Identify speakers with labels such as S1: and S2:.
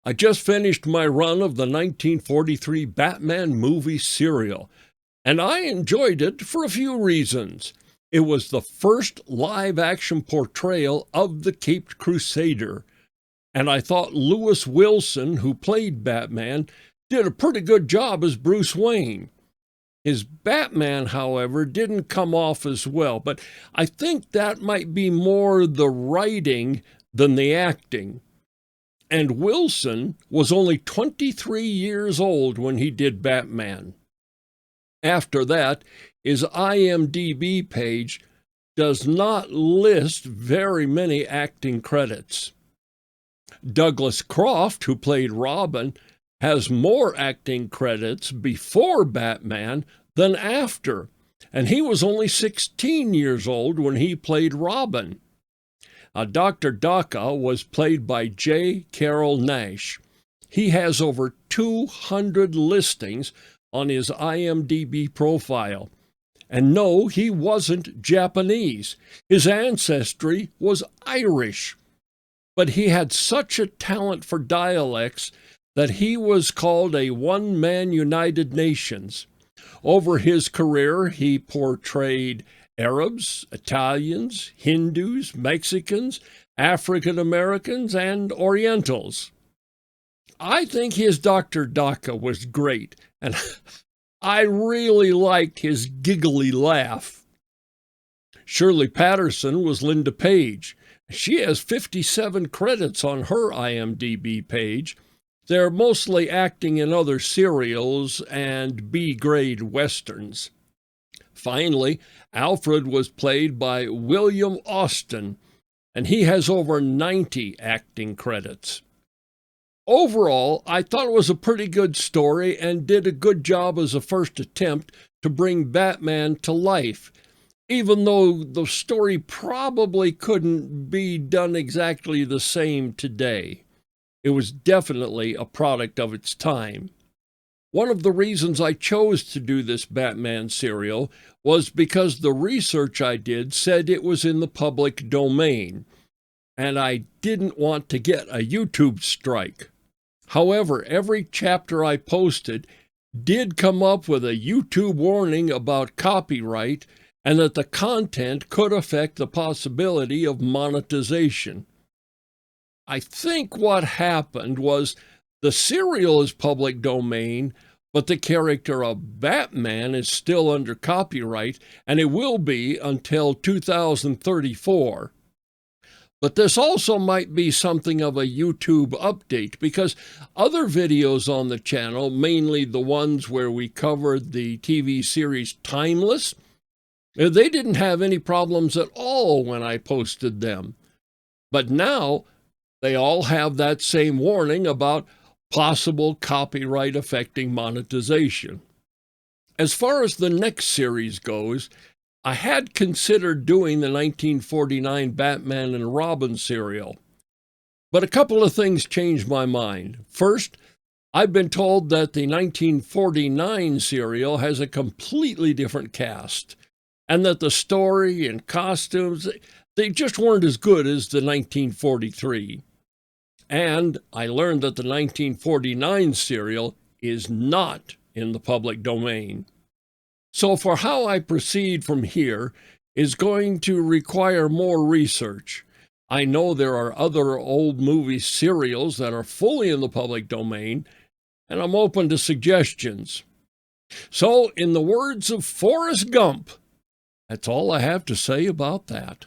S1: I just finished my run of the 1943 Batman movie serial, and I enjoyed it for a few reasons. It was the first live-action portrayal of the Caped Crusader, and I thought Lewis Wilson, who played Batman, did a pretty good job as Bruce Wayne. His Batman, however, didn't come off as well, but I think that might be more the writing than the acting. And Wilson was only 23 years old when he did Batman. After that, his IMDb page does not list very many acting credits. Douglas Croft, who played Robin, has more acting credits before Batman than after, and he was only 16 years old when he played Robin. Dr. Daka was played by J. Carrol Naish. He has over 200 listings on his IMDb profile. And no, he wasn't Japanese. His ancestry was Irish. But he had such a talent for dialects that he was called a one-man United Nations. Over his career, he portrayed Arabs, Italians, Hindus, Mexicans, African Americans, and Orientals. I think his Dr. Daka was great, and I really liked his giggly laugh. Shirley Patterson was Linda Page. She has 57 credits on her IMDb page. They're mostly acting in other serials and B-grade westerns. Finally, Alfred was played by William Austin, and he has over 90 acting credits. Overall, I thought it was a pretty good story and did a good job as a first attempt to bring Batman to life, even though the story probably couldn't be done exactly the same today. It was definitely a product of its time. One of the reasons I chose to do this Batman serial was because the research I did said it was in the public domain, and I didn't want to get a YouTube strike. However, every chapter I posted did come up with a YouTube warning about copyright and that the content could affect the possibility of monetization. I think what happened was the serial is public domain, but the character of Batman is still under copyright, and it will be until 2034. But this also might be something of a YouTube update, because other videos on the channel, mainly the ones where we covered the TV series Timeless, they didn't have any problems at all when I posted them. But now they all have that same warning about possible copyright affecting monetization. As far as the next series goes, I had considered doing the 1949 Batman and Robin serial, but a couple of things changed my mind. First, I've been told that the 1949 serial has a completely different cast, and that the story and costumes, they just weren't as good as the 1943. And I learned that the 1949 serial is not in the public domain. So for how I proceed from here is going to require more research. I know there are other old movie serials that are fully in the public domain, and I'm open to suggestions. So, in the words of Forrest Gump, that's all I have to say about that.